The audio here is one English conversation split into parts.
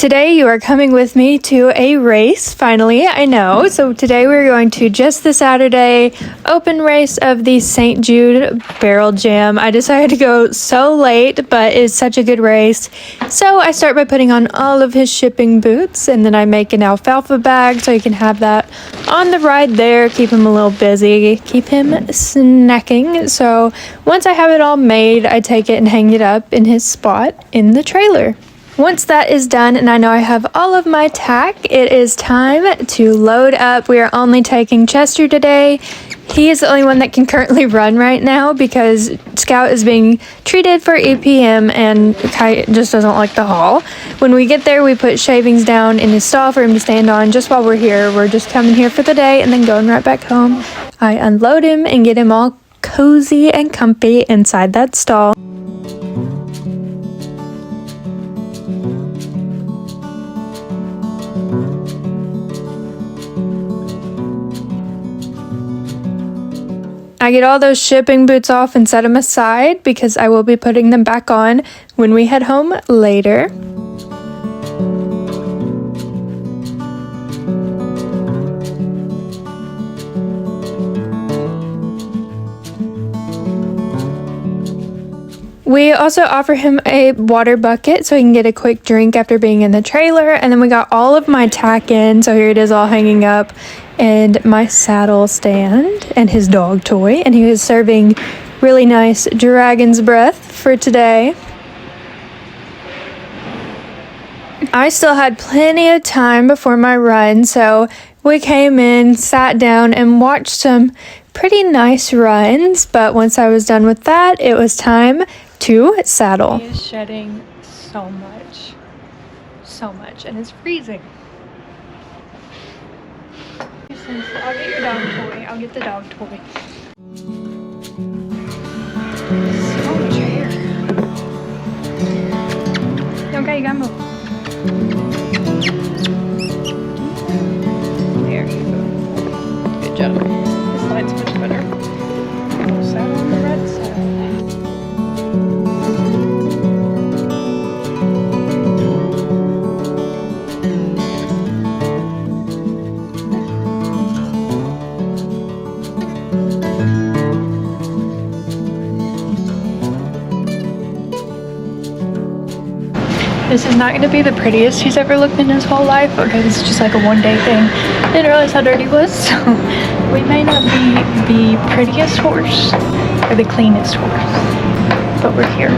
Today you are coming with me to a race, finally, I know. So today we're going to just the Saturday open race of the St. Jude Barrel Jam. I decided to go so late, but it's such a good race. So I start by putting on all of his shipping boots, and then I make an alfalfa bag so he can have that on the ride there, keep him a little busy, keep him snacking. So once I have it all made, I take it and hang it up in his spot in the trailer. Once that is done and I know I have all of my tack, it is time to load up. We are only taking Chester today. He is the only one that can currently run right now because Scout is being treated for EPM and Kite just doesn't like the haul. When we get there, we put shavings down in his stall for him to stand on just while we're here. We're just coming here for the day and then going right back home. I unload him and get him all cozy and comfy inside that stall. I get all those shipping boots off and set them aside because I will be putting them back on when we head home later. We also offer him a water bucket so he can get a quick drink after being in the trailer. And then we got all of my tack in, so here it is all hanging up, and my saddle stand and his dog toy. And he was serving really nice dragon's breath for today. I still had plenty of time before my run, so we came in, sat down, and watched some pretty nice runs. But once I was done with that, it was time to saddle. He is shedding so much, and it's freezing. I'll get your dog toy. I'll get the dog toy. So much hair. Okay, you gotta move. There you go. Good job. This light's much better. Saddle on the red side. This is not going to be the prettiest he's ever looked in his whole life. Okay, this is just like a one-day thing. Didn't realize how dirty he was, so we may not be the prettiest horse or the cleanest horse, but we're here.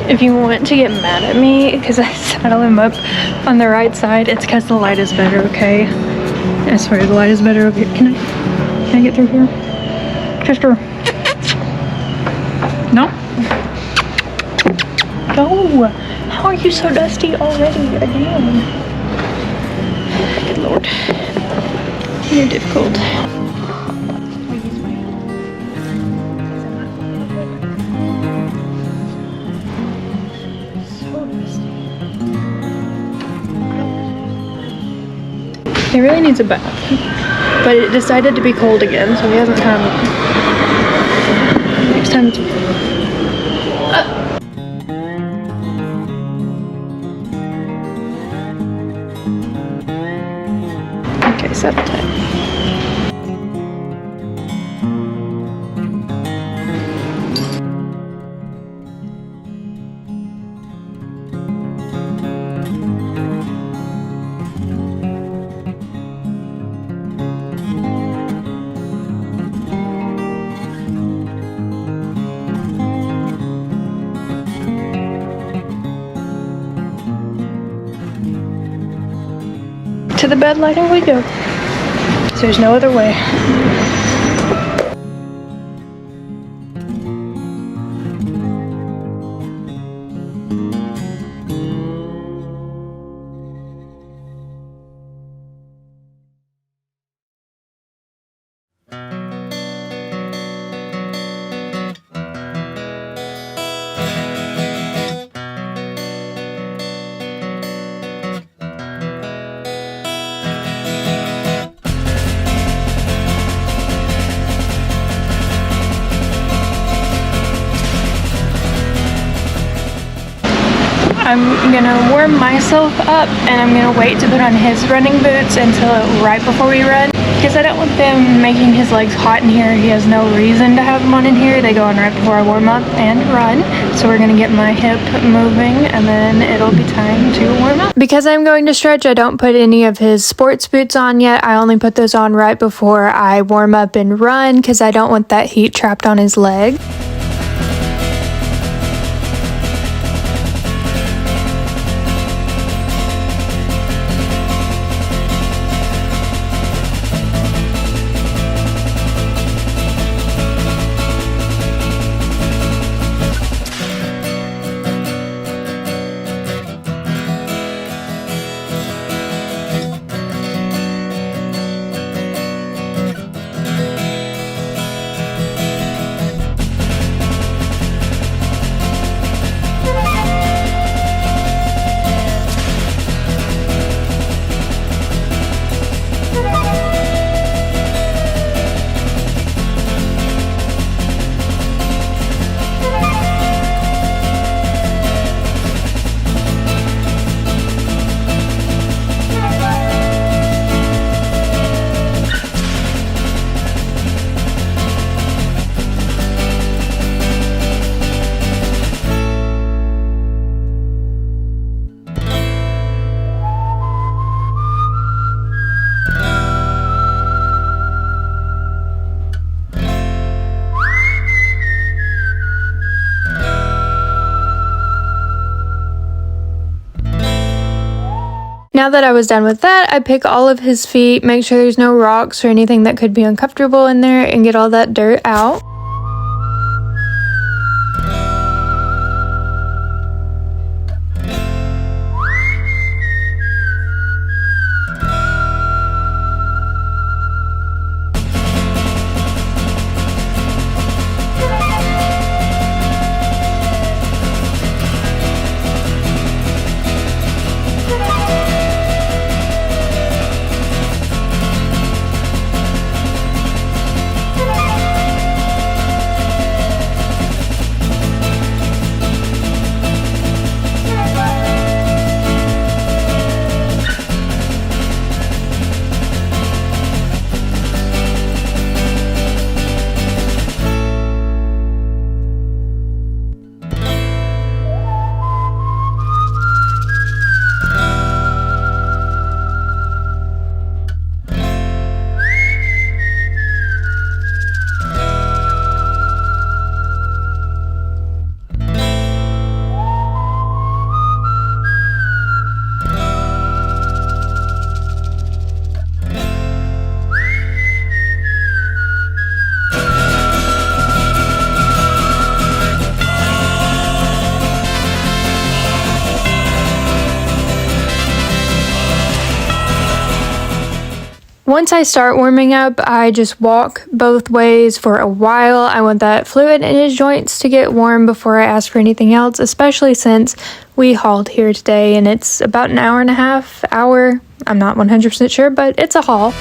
If you want to get mad at me because I saddle him up on the right side, it's because the light is better, okay? I swear the light is better over here. Can I get through here? Chester. No? No! How are you so dusty already again? Good Lord. You're difficult. He really needs a bath, but it decided to be cold again, so he hasn't had one. Next time it's... accept it. To the bed lighter we go. So there's no other way. I'm gonna warm myself up and I'm gonna wait to put on his running boots until right before we run, because I don't want them making his legs hot in here. He has no reason to have them on in here. They go on right before I warm up and run. So we're gonna get my hip moving and then it'll be time to warm up. Because I'm going to stretch, I don't put any of his sports boots on yet. I only put those on right before I warm up and run because I don't want that heat trapped on his leg. Now that I was done with that, I pick all of his feet, make sure there's no rocks or anything that could be uncomfortable in there, and get all that dirt out. Once I start warming up, I just walk both ways for a while. I want that fluid in his joints to get warm before I ask for anything else, especially since we hauled here today and it's about an hour and a half, hour. I'm not 100% sure, but it's a haul.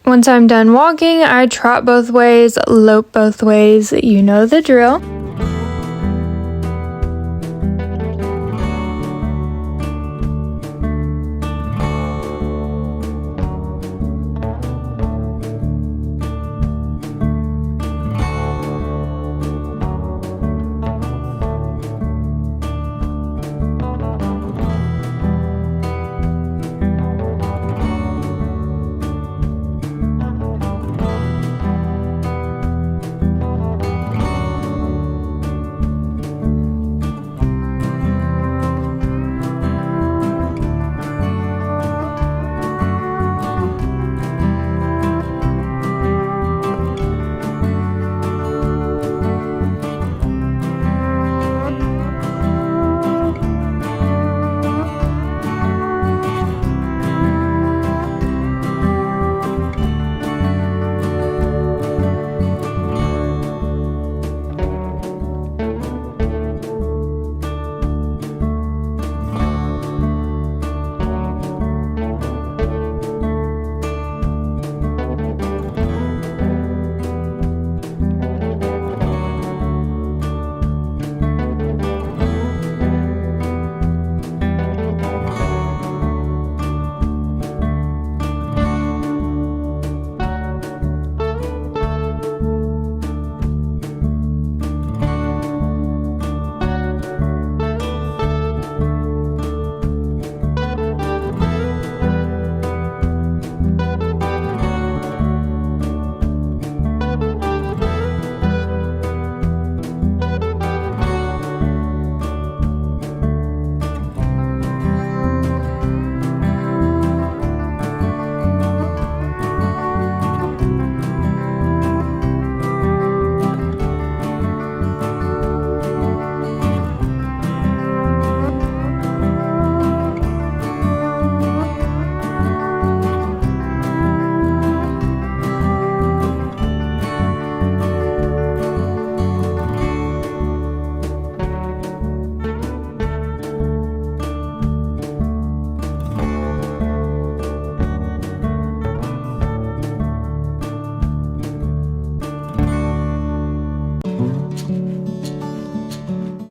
Once I'm done walking, I trot both ways, lope both ways, you know the drill.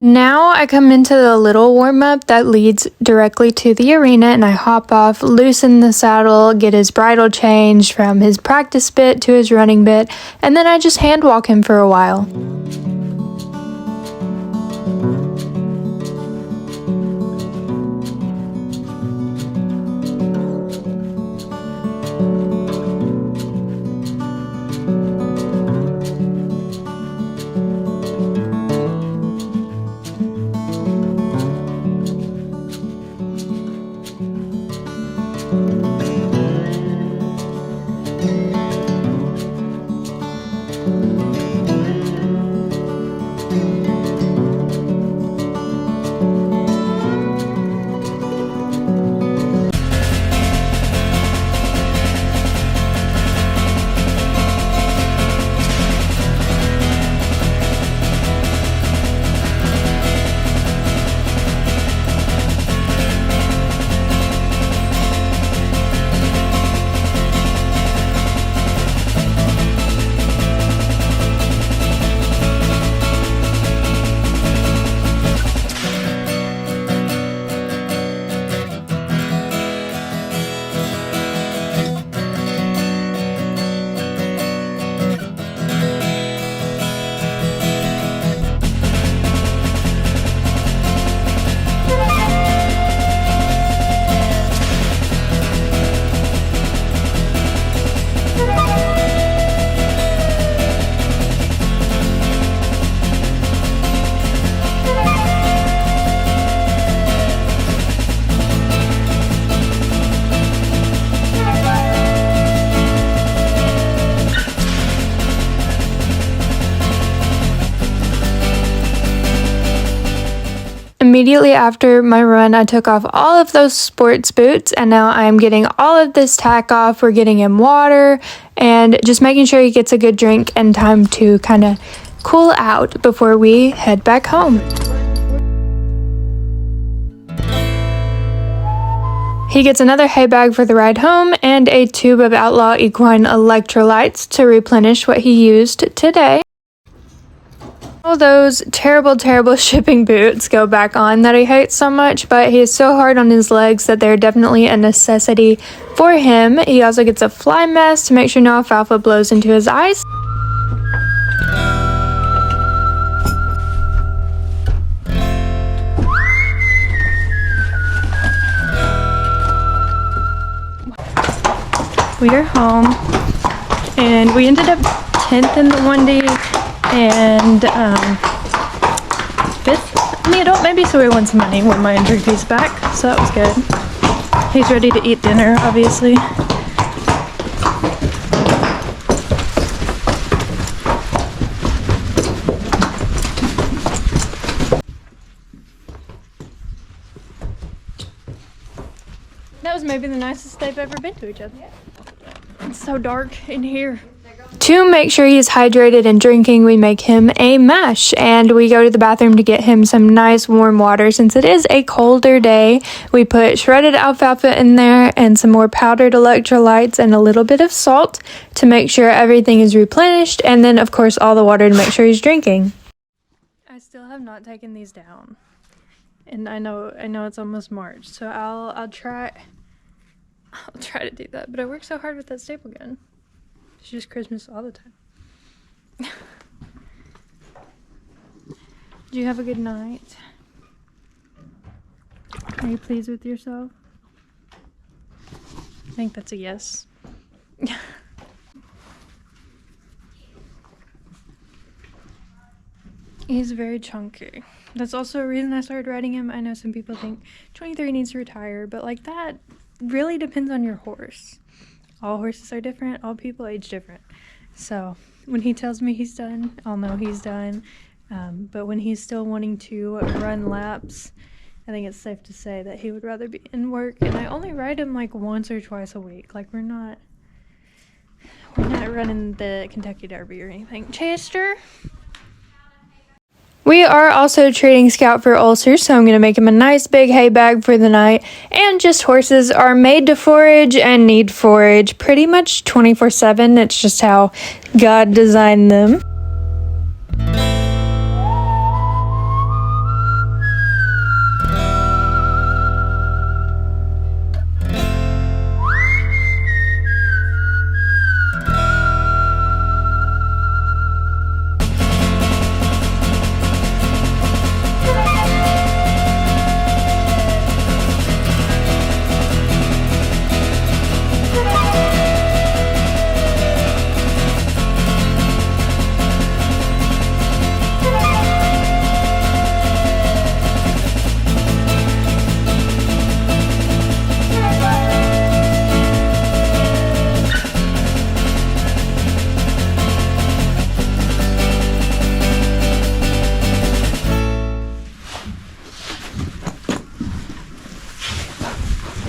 Now I come into the little warm-up that leads directly to the arena, and I hop off, loosen the saddle, get his bridle changed from his practice bit to his running bit, and then I just hand walk him for a while. Immediately after my run, I took off all of those sports boots, and now I'm getting all of this tack off. We're getting him water and just making sure he gets a good drink and time to kind of cool out before we head back home. He gets another hay bag for the ride home and a tube of Outlaw Equine electrolytes to replenish what he used today. All those terrible shipping boots go back on that he hates so much, but he is so hard on his legs that they're definitely a necessity for him. He also gets a fly mask to make sure no alfalfa blows into his eyes. We are home, and we ended up 10th in the 1D and 5th in the adult maybe, so we won some money when my entry fee's back, so that was good. He's ready to eat dinner, obviously. That was maybe the nicest they've ever been to each other. It's so dark in here. To make sure he's hydrated and drinking, we make him a mash, and we go to the bathroom to get him some nice warm water. Since it is a colder day, we put shredded alfalfa in there and some more powdered electrolytes and a little bit of salt to make sure everything is replenished, and then of course all the water to make sure he's drinking. I still have not taken these down, and I know it's almost March, so I'll try to do that, but I work so hard with that staple gun. It's just Christmas all the time. Did you have a good night? Are you pleased with yourself? I think that's a yes. He's very chunky. That's also a reason I started riding him. I know some people think 23 needs to retire, but like that really depends on your horse. All horses are different, all people age different. So when he tells me he's done, I'll know he's done. But when he's still wanting to run laps, I think it's safe to say that he would rather be in work. And I only ride him like once or twice a week. Like we're not running the Kentucky Derby or anything. Chester? We are also treating Scout for ulcers, so I'm going to make him a nice big hay bag for the night. And just horses are made to forage and need forage pretty much 24/7. It's just how God designed them.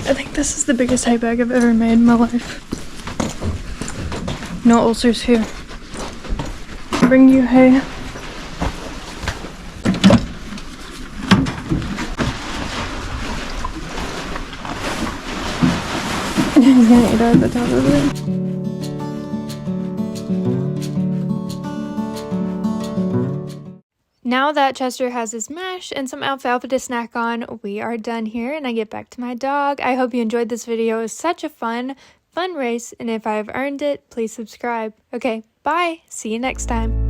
I think this is the biggest hay bag I've ever made in my life. No ulcers here. Bring you hay. He's gonna eat out the top of it. Now that Chester has his mash and some alfalfa to snack on, we are done here and I get back to my dog. I hope you enjoyed this video. It was such a fun race, and if I've earned it, please subscribe. Okay, bye. See you next time.